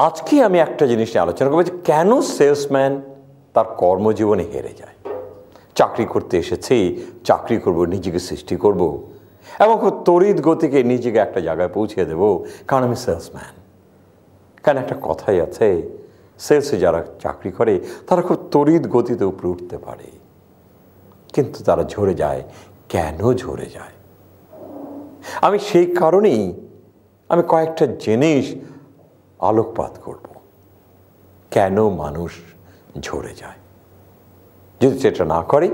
আজকে আমি একটা জিনিস নিয়ে আলোচনা করবো যে কেন সেলসম্যান তার কর্মজীবনে হেরে যায়। চাকরি করতে এসেছি, চাকরি করব, নিজেকে সৃষ্টি করব এবং খুব তড়িৎ গতিকে নিজেকে একটা জায়গায় পৌঁছে দেব, কারণ আমি সেলসম্যান। কারণ একটা কথাই আছে, সেলসে যারা চাকরি করে তারা খুব তড়িৎ গতিতে উপরে উঠতে পারে, কিন্তু তারা ঝরে যায়। কেন ঝরে যায়? আমি সেই কারণেই আমি কয়েকটা জিনিস আলোকপাত করব, কেন মানুষ ঝরে যায়। যদি সেটা না করে,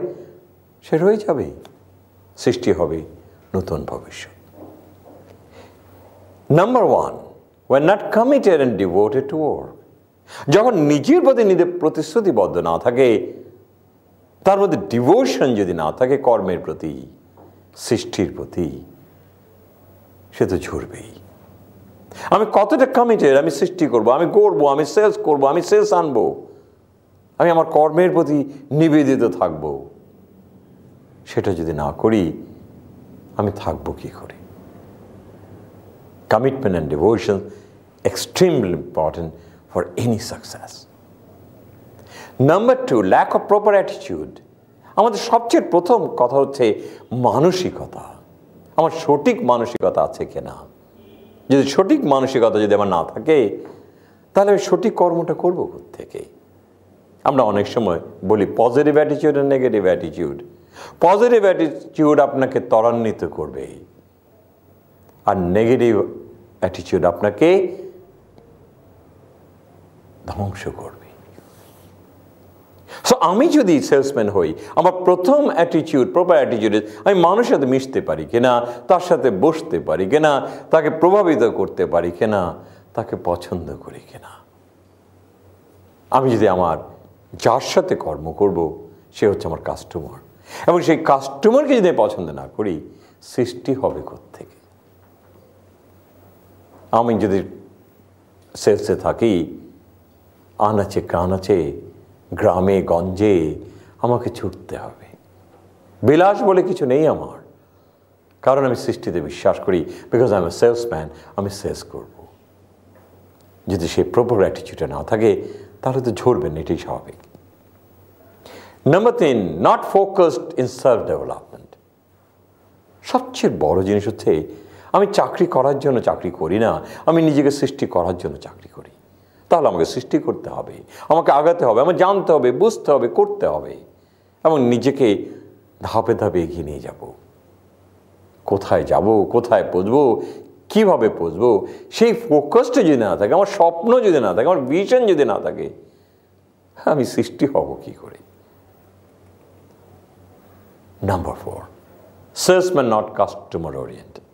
সে রয়ে যাবে, সৃষ্টি হবে নতুন ভবিষ্যৎ। Number one, we're not committed and devoted to work. যখন নিজের প্রতি নিজের প্রতিশ্রুতিবদ্ধ না থাকে, তার মধ্যে ডিভোশন যদি না থাকে কর্মের প্রতি, সৃষ্টির প্রতি, সে তো ঝরবেই। আমি কতটা কমিটেড, আমি সৃষ্টি করব, আমি গড়বো, আমি সেলস করব, আমি সেলস আনবো, আমি আমার কর্মের প্রতি নিবেদিত থাকব, সেটা যদি না করি আমি থাকবো কি করে? Commitment and devotion extremely important for any success. Number two, lack of proper attitude. আমাদের সবচেয়ে প্রথম কথা হচ্ছে মানসিকতা। আমার সঠিক মানসিকতা আছে কিনা। যদি সঠিক মানসিকতা যদি আমার না থাকে, তাহলে আমি সঠিক কর্মটা করবো কোত্থেকে? আমরা অনেক সময় বলি পজিটিভ অ্যাটিটিউড আর নেগেটিভ অ্যাটিটিউড। পজিটিভ অ্যাটিটিউড আপনাকে ত্বরান্বিত করবে, আর নেগেটিভ অ্যাটিটিউড আপনাকে ধ্বংস করবে। সো আমি যদি সেলসম্যান হই, আমার প্রথম অ্যাটিটিউড, প্রপার অ্যাটিটিউডে আমি মানুষের সাথে মিশতে পারি কিনা, তার সাথে বসতে পারি কিনা, তাকে প্রভাবিত করতে পারি কিনা, তাকে পছন্দ করি কিনা। আমি যদি আমার যার সাথে কর্ম করব সে হচ্ছে আমার কাস্টমার, এবং সেই কাস্টমারকে যদি পছন্দ না করি, সৃষ্টি হবে কোত্থেকে? আমি যদি সেলসে থাকি, আনাচে কানাচে, গ্রামে গঞ্জে আমাকে ছুটতে হবে। বিলাস বলে কিছু নেই আমার, কারণ আমি সৃষ্টিতে বিশ্বাস করি। Because I M A salesman, আমি সেলস করব। যদি সেই প্রপার অ্যাটিটিউডে না থাকে, তাহলে তো ঝরবেন, এটাই স্বাভাবিক। নাম্বার তিন, not focused in self development. সবচেয়ে বড় জিনিস হচ্ছে আমি চাকরি করার জন্য চাকরি করি না, আমি নিজেকে সৃষ্টি করার জন্য চাকরি করি। তাহলে আমাকে সৃষ্টি করতে হবে, আমাকে আগাতে হবে, আমার জানতে হবে, বুঝতে হবে, করতে হবে, এবং নিজেকে ধাপে ধাপে এগিয়ে নিয়ে যাব। কোথায় যাব, কোথায় পৌঁছবো, কিভাবে পৌঁছবো, সেই ফোকাসটা যদি না থাকে, আমার স্বপ্ন যদি না থাকে, আমার ভিশন যদি না থাকে, আমি সৃষ্টি হব কি করে? Number four, salesman not customer oriented.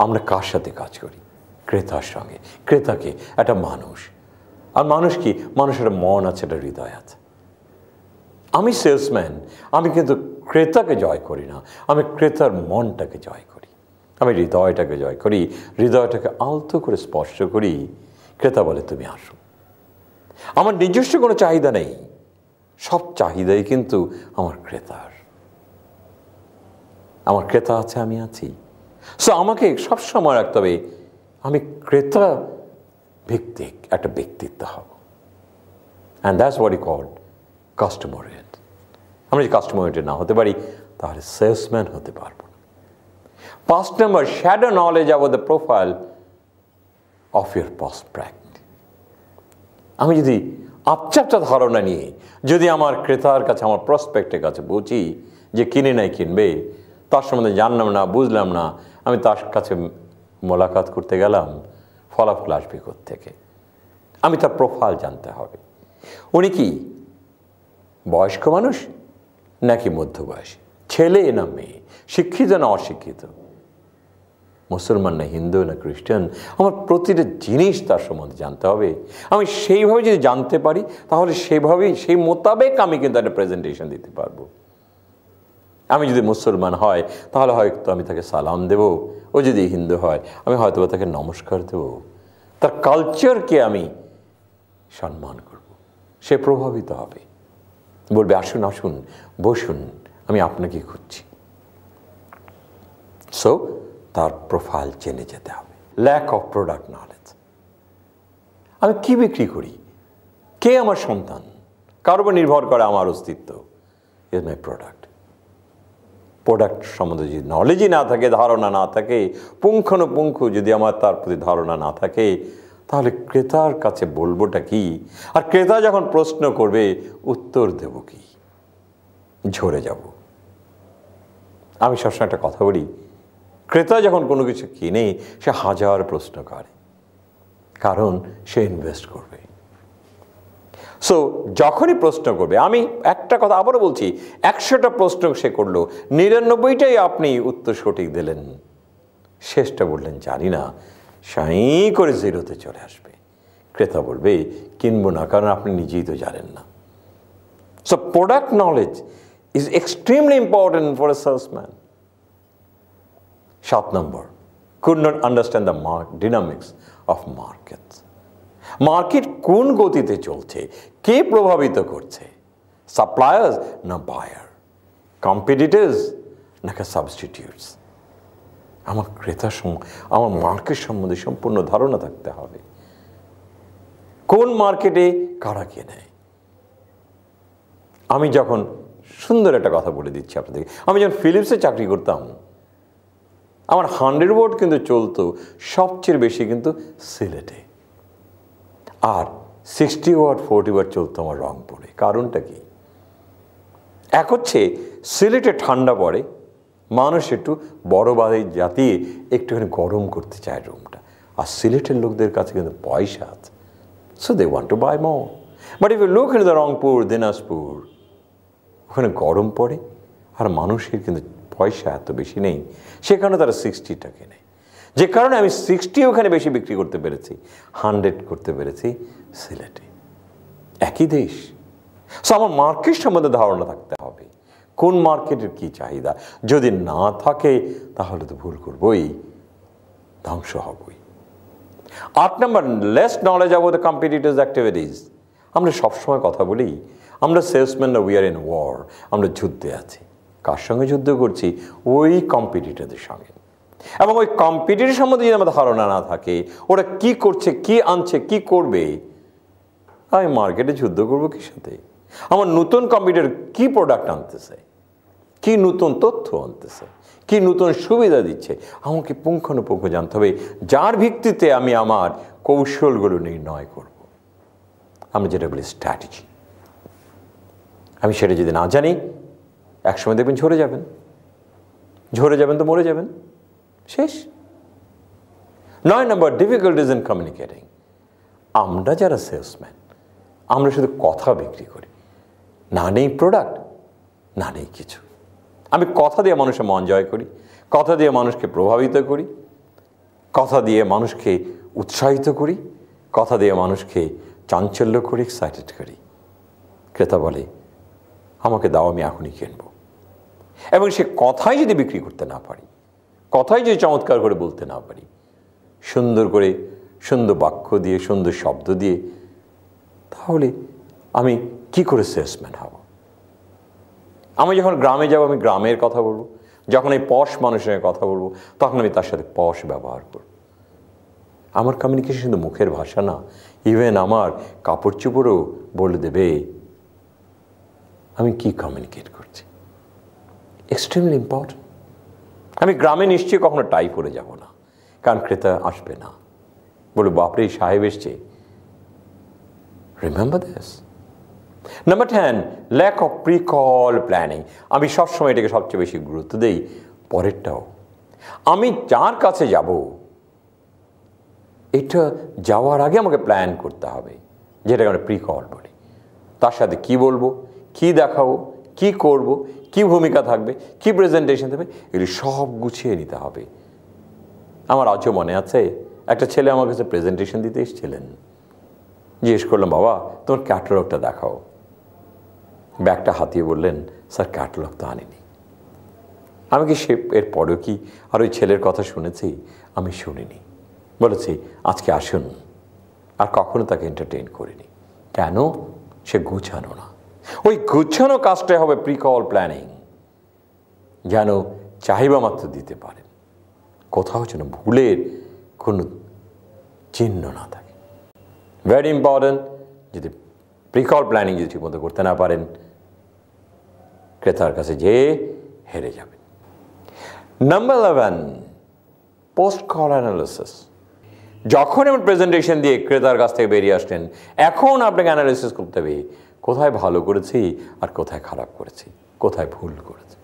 আমরা কার সাথে কাজ করি? ক্রেতার সঙ্গে। ক্রেতাকে একটা মানুষ, আর মানুষ কি? মানুষের মন আছে, একটা হৃদয় আছে। আমি সেলসম্যান, আমি কিন্তু ক্রেতাকে জয় করি না, আমি ক্রেতার মনটাকে জয় করি, আমি হৃদয়টাকে জয় করি, হৃদয়টাকে আলতো করে স্পর্শ করি। ক্রেতা বলে তুমি আসো। আমার নিজস্ব কোনো চাহিদা নেই, সব চাহিদাই কিন্তু আমার ক্রেতার। আমার ক্রেতা আছে, আমি আছি। সো আমাকে সবসময় রাখতে হবে আমি ক্রেতা ভিত্তিক একটা ব্যক্তিত্ব হব। And that's what is called customer oriented. আমরা যদি কাস্টমার ওরিয়েন্টেড না হতে পারি, তাহলে সেলসম্যান হতে পারবো না। 5 নম্বর, shallow knowledge about the profile of your prospect. আমি যদি আপচাপচা ধারণা নিয়ে যদি আমার ক্রেতার কাছে, আমার প্রসপেক্টের কাছে পৌঁছি যে কিনে নাই কিনবে, তার সম্বন্ধে জানলাম না, বুঝলাম না, আমি তার কাছে মোলাকাত করতে গেলাম, ফলাফল আসবে কোত্থেকে? আমি তার প্রোফাইল জানতে হবে। উনি কি বয়স্ক মানুষ নাকি মধ্যবয়সী, ছেলে না মেয়ে, শিক্ষিত না অশিক্ষিত, মুসলমান না হিন্দু না খ্রিস্টান, আমার প্রতিটা জিনিস তার সম্বন্ধে জানতে হবে। আমি সেইভাবে যদি জানতে পারি, তাহলে সেইভাবেই, সেই মোতাবেক আমি কিন্তু একটা প্রেজেন্টেশন দিতে পারবো। আমি যদি মুসলমান হয়, তাহলে হয়তো আমি তাকে সালাম দেব। ও যদি হিন্দু হয়, আমি হয়তো তাকে নমস্কার দেব। তার কালচারকে আমি সম্মান করব। সে প্রভাবিত হবে, বলবে আসুন আসুন, বসুন, আমি আপনাকে খুঁজছি। সো তার প্রোফাইল জেনে যেতে হবে। Lack of product knowledge. আমি কি বিক্রি করি, কে আমার সন্তান, কার উপর নির্ভর করে আমার অস্তিত্ব, ইজ মাই প্রোডাক্ট। প্রোডাক্ট সম্বন্ধে যদি নলেজই না থাকে, ধারণা না থাকে, পুঙ্খানুপুঙ্খ যদি আমার তার প্রতি ধারণা না থাকে, তাহলে ক্রেতার কাছে বলবোটা কি? আর ক্রেতা যখন প্রশ্ন করবে উত্তর দেব কি? ঝরে যাব। আমি সবসময় একটা কথা বলি, ক্রেতা যখন কোনো কিছু কিনে সে হাজার প্রশ্ন করে, কারণ সে ইনভেস্ট করবে। সো যখনই প্রশ্ন করবে, আমি একটা কথা আবারও বলছি, 100টা প্রশ্ন সে করলো, 99টাই আপনি উত্তর সঠিক দিলেন, শেষটা বললেন জানি না, সাই করে জিরোতে চলে আসবে। ক্রেতা বলবে কিনবো না, কারণ আপনি নিজেই তো জানেন না। So product knowledge is extremely important for a salesman. 7 number, could not understand the dynamics of markets. Market কোন গতিতে চলছে, কে প্রভাবিত করছে, সাপ্লায়ার্স না বায়ার, কম্পিটিটরস নাকি সাবস্টিটিউটস? আমার ক্রেতার আমার মার্কেট সম্বন্ধে সম্পূর্ণ ধারণা থাকতে হবে। কোন মার্কেটে কারা কেনে? আমি যখন, সুন্দর একটা কথা বলে দিচ্ছি আপনাদের, আমি যখন ফিলিপসে চাকরি করতাম, আমার 100 ওয়াট কিন্তু চলতো সবচেয়ে বেশি কিন্তু সিলেটে, আর 60 ওয়াট 40 ওয়াট চলতো আমার রংপুরে। কারণটা কি? এক হচ্ছে সিলেটে ঠান্ডা পড়ে, মানুষ একটু বড় বাড়ি জাতিয়ে একটুখানি গরম করতে চায় রুমটা, আর সিলেটের লোকদের কাছে কিন্তু পয়সা আছে, so they want to buy more. But if you look in the Rangpur, Dinajpur, ওখানে গরম পড়ে আর মানুষের কিন্তু পয়সা এত বেশি নেই, সেখানে তারা 60টা কেনে। যে কারণে আমি 60 ওখানে বেশি বিক্রি করতে পেরেছি, 100 করতে পেরেছি সিলেটে। একই দেশ। সো আমার মার্কেট সম্বন্ধে ধারণা থাকতে হবে, কোন মার্কেটের কি চাহিদা। যদি না থাকে তাহলে তো ভুল করবই, ধ্বংস হবই। 8 নম্বর, less knowledge about the competitors activities. আমরা সবসময় কথা বলি, আমরা সেলসম্যানরা উই আর ইন ওয়ার, আমরা যুদ্ধে আছি। কার সঙ্গে যুদ্ধ করছি? ওই কম্পিটিটরদের সঙ্গে। এবং ওই কম্পিটিটর সম্বন্ধে যদি আমার ধারণা না থাকে, ওরা কি করছে, কি আনছে, কি করবে, আমি মার্কেটে যুদ্ধ করবো কি সাথে? আমার নতুন কম্পিটিটর কি প্রোডাক্ট আনতেছে, কি নতুন তথ্য আনতেছে, কি নতুন সুবিধা দিচ্ছে, আমাকে পুঙ্খানুপুঙ্খ জানতে হবে, যার ভিত্তিতে আমি আমার কৌশলগুলো নির্ণয় করব। আমি যেটা বলি স্ট্র্যাটেজি। আমি সেটা যদি না জানি, একসময় দেখবেন ঝরে যাবেন, ঝরে যাবেন তো মরে যাবেন, শেষ। 9 নম্বর, ডিফিকাল্টিজ ইন কমিউনিকেটিং। আমরা যারা সেলসম্যান, আমরা শুধু কথা বিক্রি করি, না নেই প্রোডাক্ট, না নেই কিছু। আমি কথা দিয়ে মানুষের মন জয় করি, কথা দিয়ে মানুষকে প্রভাবিত করি, কথা দিয়ে মানুষকে উৎসাহিত করি, কথা দিয়ে মানুষকে চাঞ্চল্য করি, এক্সাইটেড করি। ক্রেতা বলে আমাকে দাও, আমি এখনই কিনবো। এবং সে কথাই যদি বিক্রি করতে না পারি, কথাই যদি চমৎকার করে বলতে না পারি, সুন্দর করে সুন্দর বাক্য দিয়ে, সুন্দর শব্দ দিয়ে, তাহলে আমি কি করে সেলসম্যান হব? আমি যখন গ্রামে যাব, আমি গ্রামের কথা বলবো, যখন এই পশ মানুষের সঙ্গে কথা বলবো, তখন আমি তার সাথে পশ ব্যবহার করব। আমার কমিউনিকেশন শুধু মুখের ভাষা না, ইভেন আমার কাপড় চোপড়ও বলে দেবে আমি কি কমিউনিকেট করছি। Extremely important. আমি গ্রামে নিশ্চয়ই কখনো টাই পরে যাব না, কারণ ক্রেতা আসবে না, বলে বাপরে সাহেব এসছে। Remember this. Number 10, lack of precall planning. আমি সবসময় এটাকে সবচেয়ে বেশি গুরুত্ব দিই, পরেরটাও। আমি যার কাছে যাব, এটা যাওয়ার আগে আমাকে প্ল্যান করতে হবে, যেটাকে আমরা প্রিকল বলি। তার সাথে কি বলবো, কি দেখাবো, কি করব, কি ভূমিকা থাকবে, কি প্রেজেন্টেশন দেবে, এগুলি সব গুছিয়ে নিতে হবে। আমার আজও মনে আছে, একটা ছেলে আমার কাছে প্রেজেন্টেশন দিতে এসেছিলেন। জিজ্ঞেস করলাম, বাবা তোমার ক্যাটালগটা দেখাও। ব্যাগটা হাতিয়ে বললেন, স্যার ক্যাটালগ তো আনিনি। আমি কি সে এর পরেও কি আর ওই ছেলের কথা শুনেছি? আমি শুনিনি। বলেছি আজকে আসুন, আর কখনো তাকে এন্টারটেইন করিনি। কেন? সে গুছানো না। ওই গুছানো কাজটাই হবে প্রিকল প্ল্যানিং, যেন চাহিদা মাত্র দিতে পারেন, কোথাও যেন ভুলের কোনো চিহ্ন না থাকে। Very important. যদি প্রিকল প্ল্যানিং যদি ঠিকমতো করতে না পারেন, ক্রেতার কাছে যেয়ে হেরে যাবেন। Number 11, post call analysis. যখন এমন প্রেজেন্টেশন দিয়ে ক্রেতার কাছ থেকে বেরিয়ে আসলেন, এখন আপনাকে অ্যানালিসিস করতে হবে কোথায় ভালো করেছি আর কোথায় খারাপ করেছি, কোথায় ভুল করেছি।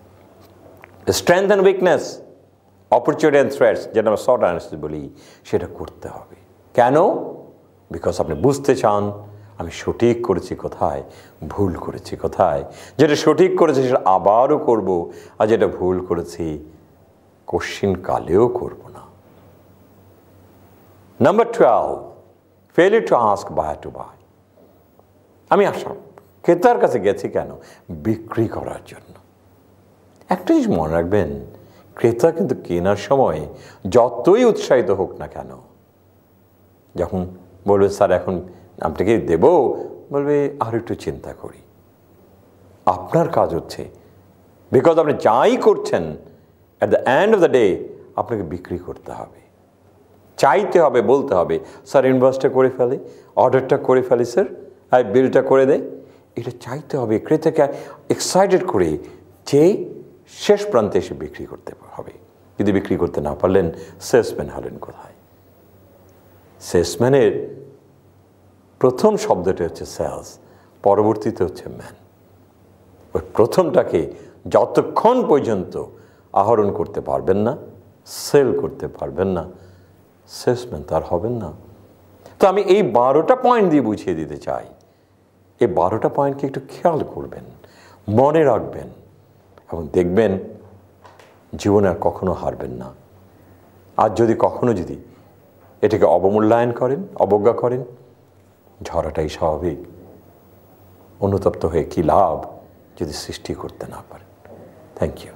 Strength and weakness, opportunity and threats, যেটা আমরা শর্ট অ্যানালিসিস বলি, সেটা করতে হবে। কেন? বিকজ আপনি বুঝতে চান আমি সঠিক করেছি কোথায়, ভুল করেছি কোথায়। যেটা সঠিক করেছি সেটা আবারও করব, আর যেটা ভুল করেছি কোশ্চিন কালেও করব না। Number 12, failure to ask buyer to buy. আমি ক্রেতার কাছে গেছি কেন? বিক্রি করার জন্য। একটা জিনিস মনে রাখবেন, ক্রেতা কিন্তু কেনার সময় যতই উৎসাহিত হোক না কেন, যখন বলবে স্যার এখন আপনাকে দেব, বলবে আর একটু চিন্তা করি। আপনার কাজ হচ্ছে, বিকজ আপনি যাই করছেন at the end of the day আপনাকে বিক্রি করতে হবে, চাইতে হবে, বলতে হবে স্যার ইনভয়েসটা করে ফেলি, অর্ডারটা করে ফেলি স্যার, আর বিলটা করে দেয়। এটা চাইতে হবে, ক্রেতাকে এক্সাইটেড করে যে শেষ প্রান্তে এসে বিক্রি করতে হবে। যদি বিক্রি করতে না পারলেন, সেলসম্যান হলেন কোথায়? সেলসম্যানের প্রথম শব্দটি হচ্ছে সেলস, পরবর্তীতে হচ্ছে ম্যান। ওই প্রথমটাকে যতক্ষণ পর্যন্ত আহরণ করতে পারবেন না, সেল করতে পারবেন না, সেলসম্যান তার হবেন না। তো আমি এই 12টা পয়েন্ট দিয়ে বুঝিয়ে দিতে চাই। এই 12টা পয়েন্টকে একটু খেয়াল করবেন, মনে রাখবেন, এবং দেখবেন জীবনে আর কখনো হারবেন না। আর যদি কখনো যদি এটাকে অবমূল্যায়ন করেন, অবজ্ঞা করেন, ঝরাটাই স্বাভাবিক। অনুতপ্ত হয়ে কি লাভ যদি সৃষ্টি করতে না পারেন। Thank you.